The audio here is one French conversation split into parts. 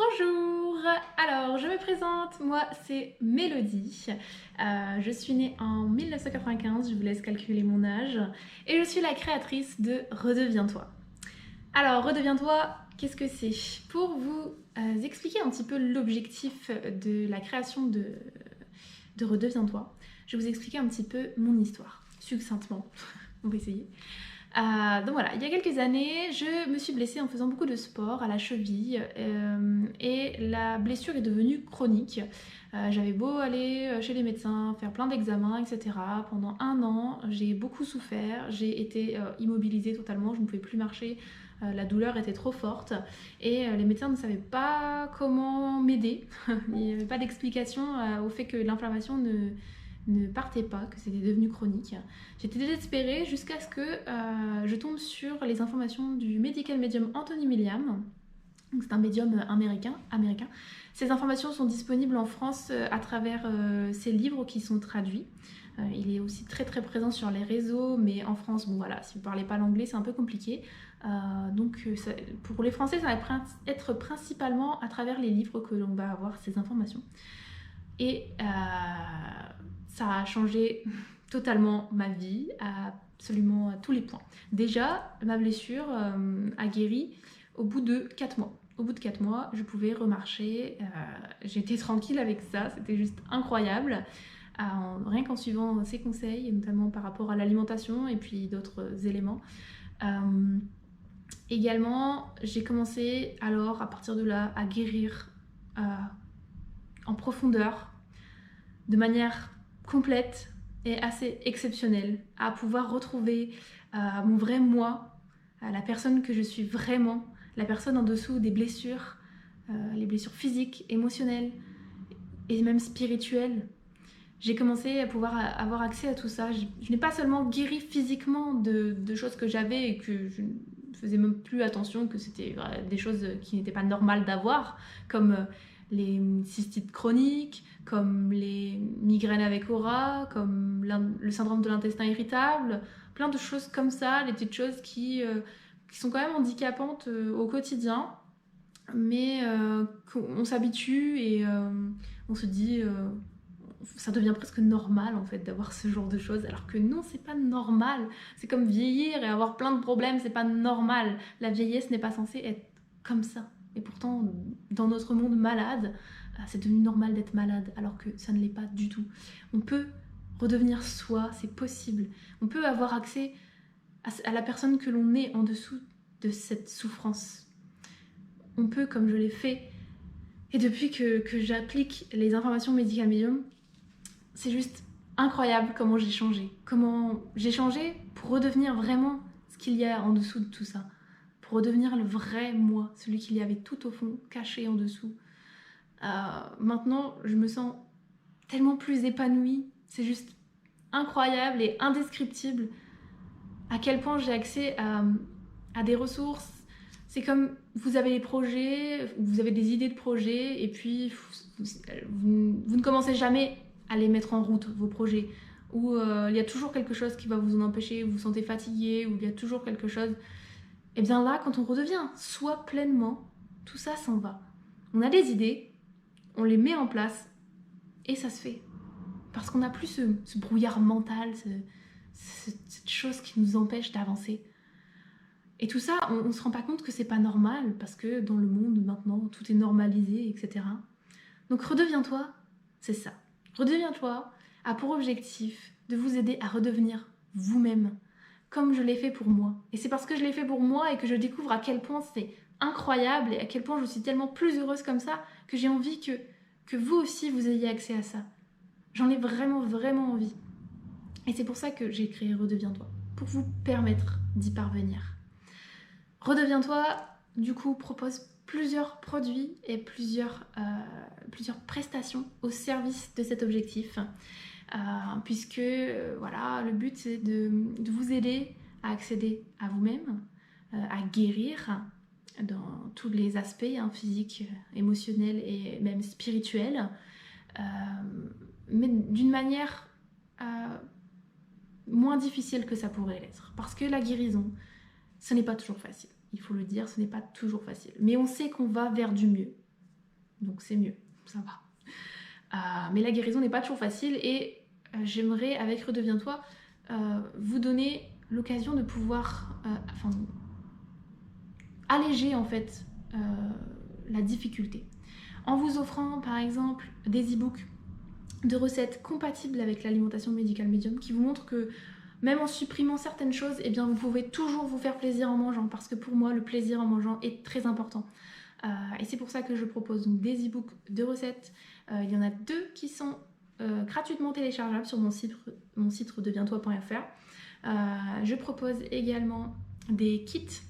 Bonjour, alors je me présente, moi c'est Mélodie, je suis née en 1995, je vous laisse calculer mon âge, et je suis la créatrice de Redeviens-toi. Alors Redeviens-toi, qu'est-ce que c'est? Pour vous expliquer un petit peu l'objectif de la création de Redeviens-toi, je vais vous expliquer un petit peu mon histoire, succinctement, on va essayer. Donc voilà, il y a quelques années, je me suis blessée en faisant beaucoup de sport à la cheville et la blessure est devenue chronique. J'avais beau aller chez les médecins, faire plein d'examens, etc. Pendant un an, j'ai beaucoup souffert, j'ai été immobilisée totalement, je ne pouvais plus marcher, la douleur était trop forte et les médecins ne savaient pas comment m'aider. Il n'y avait pas d'explication au fait que l'inflammation ne partait pas, que c'était devenu chronique. J'étais désespérée jusqu'à ce que je tombe sur les informations du medical medium Anthony Milliam. C'est un médium américain. Ces informations sont disponibles en France à travers ses livres qui sont traduits. Il est aussi très très présent sur les réseaux, mais en France, bon voilà, si vous ne parlez pas l'anglais, c'est un peu compliqué. Pour les Français, ça va être principalement à travers les livres que l'on va avoir ces informations. Et ça a changé totalement ma vie, absolument à tous les points. Déjà, ma blessure a guéri au bout de 4 mois. Au bout de 4 mois, je pouvais remarcher, j'étais tranquille avec ça, c'était juste incroyable. Rien qu'en suivant ses conseils, notamment par rapport à l'alimentation et puis d'autres éléments. Également, j'ai commencé alors à partir de là à guérir en profondeur, de manière complète et assez exceptionnelle, à pouvoir retrouver mon vrai moi, la personne que je suis vraiment, la personne en dessous des blessures, les blessures physiques, émotionnelles et même spirituelles. J'ai commencé à pouvoir avoir accès à tout ça. Je n'ai pas seulement guéri physiquement de choses que j'avais et que je ne faisais même plus attention, que c'était des choses qui n'étaient pas normales d'avoir, comme les cystites chroniques, comme les migraines avec aura, comme le syndrome de l'intestin irritable, plein de choses comme ça, des petites choses qui sont quand même handicapantes au quotidien, mais on s'habitue et on se dit ça devient presque normal en fait d'avoir ce genre de choses, alors que non, c'est pas normal. C'est comme vieillir et avoir plein de problèmes, c'est pas normal. La vieillesse n'est pas censée être comme ça. Et pourtant, dans notre monde malade, c'est devenu normal d'être malade, alors que ça ne l'est pas du tout. On peut redevenir soi, c'est possible. On peut avoir accès à la personne que l'on est en dessous de cette souffrance. On peut, comme je l'ai fait, et depuis que j'applique les informations médicales médium, c'est juste incroyable comment j'ai changé. Comment j'ai changé pour redevenir vraiment ce qu'il y a en dessous de tout ça. Pour redevenir le vrai moi, celui qu'il y avait tout au fond, caché en dessous. Maintenant, je me sens tellement plus épanouie. C'est juste incroyable et indescriptible à quel point j'ai accès à des ressources. C'est comme vous avez des projets, vous avez des idées de projets, et puis vous ne commencez jamais à les mettre en route, vos projets. Ou il y a toujours quelque chose qui va vous en empêcher, vous vous sentez fatigué, ou il y a toujours quelque chose. Et bien là, quand on redevient soi pleinement, tout ça s'en va. On a des idées, on les met en place, et ça se fait. Parce qu'on n'a plus ce brouillard mental, cette chose qui nous empêche d'avancer. Et tout ça, on ne se rend pas compte que c'est pas normal, parce que dans le monde maintenant, tout est normalisé, etc. Donc redeviens-toi, c'est ça. Redeviens-toi a pour objectif de vous aider à redevenir vous-même, comme je l'ai fait pour moi. Et c'est parce que je l'ai fait pour moi et que je découvre à quel point c'est incroyable et à quel point je suis tellement plus heureuse comme ça que j'ai envie que vous aussi vous ayez accès à ça. J'en ai vraiment, vraiment envie. Et c'est pour ça que j'ai créé Redeviens-toi, pour vous permettre d'y parvenir. Redeviens-toi, du coup, propose plusieurs produits et plusieurs prestations au service de cet objectif. Puisque voilà, le but c'est de vous aider à accéder à vous-même, à guérir dans tous les aspects, physiques, émotionnels et même spirituels, mais d'une manière moins difficile que ça pourrait l'être. Parce que la guérison, ce n'est pas toujours facile. Il faut le dire, ce n'est pas toujours facile. Mais on sait qu'on va vers du mieux. donc c'est mieux, ça va. Mais la guérison n'est pas toujours facile et j'aimerais avec Redeviens-toi vous donner l'occasion de pouvoir alléger en fait la difficulté en vous offrant par exemple des e-books de recettes compatibles avec l'alimentation médicale médium qui vous montrent que même en supprimant certaines choses, eh bien vous pouvez toujours vous faire plaisir en mangeant, parce que pour moi le plaisir en mangeant est très important. Et c'est pour ça que je propose donc des e-books de recettes. Il y en a 2 qui sont gratuitement téléchargeables sur mon site redevienstoi.fr. Je propose également des kits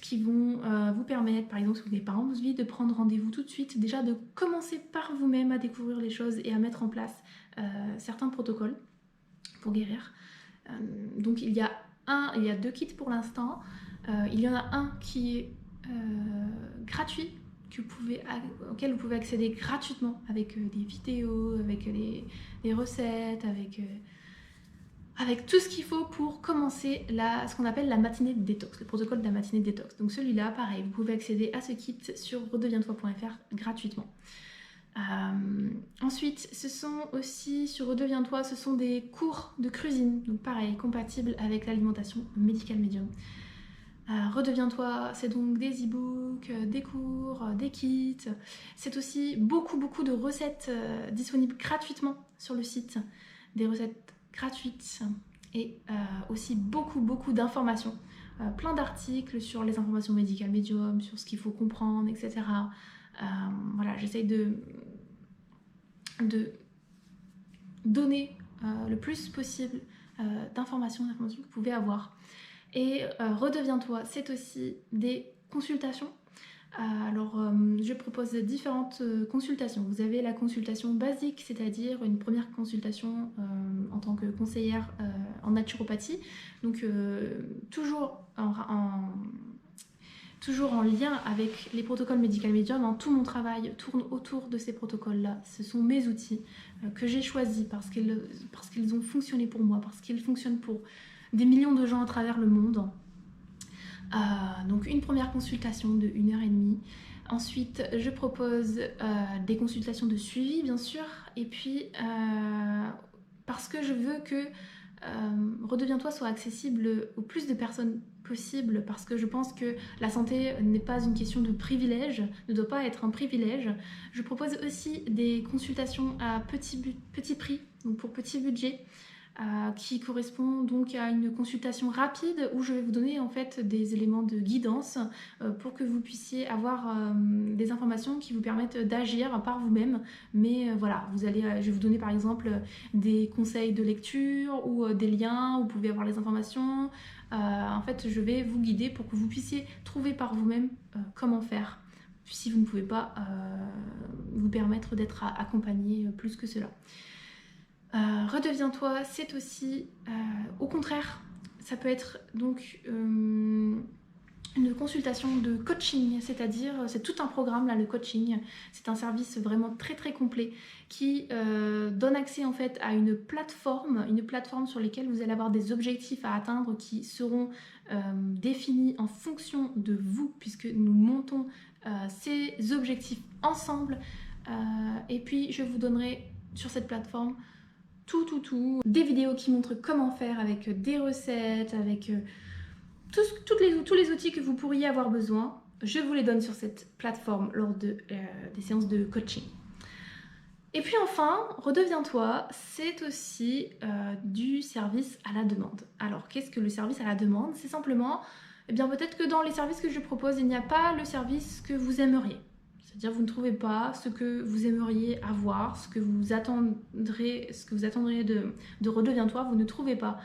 qui vont vous permettre, par exemple si vous n'avez pas envie de prendre rendez-vous tout de suite, déjà de commencer par vous-même à découvrir les choses et à mettre en place certains protocoles pour guérir. Donc il y a 2 kits pour l'instant. Il y en a un qui est gratuit, auquel vous pouvez accéder gratuitement avec des vidéos, avec des recettes, avec tout ce qu'il faut pour commencer ce qu'on appelle la matinée de détox, le protocole de la matinée de détox. Donc celui-là, pareil, vous pouvez accéder à ce kit sur redevienstoi.fr gratuitement. Ensuite, ce sont aussi sur Redeviens-toi, ce sont des cours de cuisine, donc pareil, compatibles avec l'alimentation médicale médium. Redeviens-toi, c'est donc des e-books, des cours, des kits. C'est aussi beaucoup de recettes disponibles gratuitement sur le site, des recettes gratuites et aussi beaucoup d'informations, plein d'articles sur les informations médicales médium, sur ce qu'il faut comprendre, etc. Voilà, j'essaye de donner le plus possible d'informations que vous pouvez avoir. Et Redeviens-toi, c'est aussi des consultations. Je propose différentes consultations. Vous avez la consultation basique, c'est-à-dire une première consultation en tant que conseillère en naturopathie. Donc toujours en lien avec les protocoles médicaux médium, tout mon travail tourne autour de ces protocoles-là. Ce sont mes outils que j'ai choisis parce qu'ils ont fonctionné pour moi, parce qu'ils fonctionnent pour des millions de gens à travers le monde. Donc une première consultation de 1h30. Ensuite, je propose des consultations de suivi, bien sûr. Et puis, parce que je veux que Redeviens-toi soit accessible au plus de personnes possible, parce que je pense que la santé n'est pas une question de privilège, ne doit pas être un privilège. Je propose aussi des consultations à petit prix, donc pour petit budget, qui correspond donc à une consultation rapide où je vais vous donner en fait des éléments de guidance pour que vous puissiez avoir des informations qui vous permettent d'agir par vous-même. Mais voilà, je vais vous donner par exemple des conseils de lecture ou des liens où vous pouvez avoir les informations. En fait, je vais vous guider pour que vous puissiez trouver par vous-même comment faire, si vous ne pouvez pas vous permettre d'être accompagné plus que cela. Redeviens-toi, c'est aussi, au contraire, ça peut être donc une consultation de coaching, c'est-à-dire, c'est tout un programme là, le coaching. C'est un service vraiment très complet qui donne accès en fait à une plateforme sur laquelle vous allez avoir des objectifs à atteindre qui seront définis en fonction de vous, puisque nous montons ces objectifs ensemble. Et puis, je vous donnerai sur cette plateforme des vidéos qui montrent comment faire avec des recettes, avec tous les outils que vous pourriez avoir besoin. Je vous les donne sur cette plateforme lors des séances de coaching. Et puis enfin, Redeviens-toi, c'est aussi du service à la demande. Alors, qu'est-ce que le service à la demande? C'est simplement, peut-être que dans les services que je propose, il n'y a pas le service que vous aimeriez. C'est-à-dire vous ne trouvez pas ce que vous aimeriez avoir, ce que vous attendriez de Redeviens-toi, vous ne trouvez pas.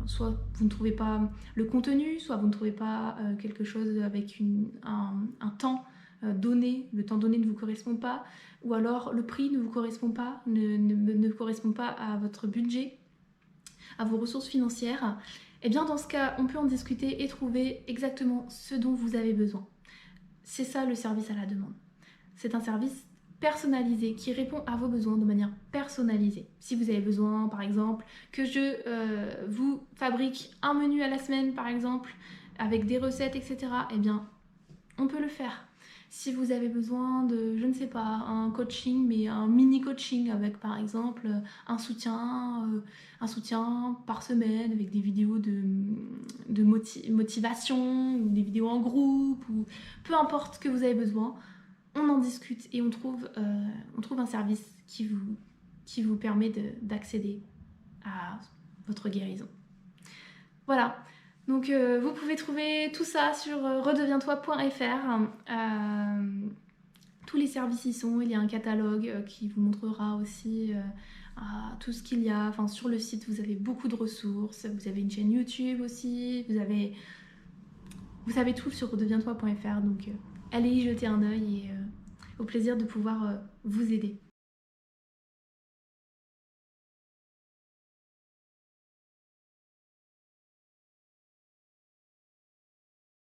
Soit vous ne trouvez pas le contenu, soit vous ne trouvez pas quelque chose avec un temps donné, le temps donné ne vous correspond pas, ou alors le prix ne vous correspond pas, ne correspond pas à votre budget, à vos ressources financières. Et bien dans ce cas, on peut en discuter et trouver exactement ce dont vous avez besoin. C'est ça le service à la demande. C'est un service personnalisé qui répond à vos besoins de manière personnalisée. Si vous avez besoin, par exemple, que je vous fabrique un menu à la semaine, par exemple, avec des recettes, etc., on peut le faire. Si vous avez besoin de, je ne sais pas, un coaching, mais un mini coaching avec par exemple un soutien par semaine avec des vidéos de motivation ou des vidéos en groupe ou peu importe ce que vous avez besoin, on en discute et on trouve un service qui vous permet d'accéder à votre guérison. Voilà. Donc vous pouvez trouver tout ça sur redeviens-toi.fr. Tous les services y sont. Il y a un catalogue qui vous montrera aussi tout ce qu'il y a. Enfin, sur le site, vous avez beaucoup de ressources. Vous avez une chaîne YouTube aussi. Vous savez tout sur redeviens-toi.fr. Donc allez y jeter un œil et au plaisir de pouvoir vous aider.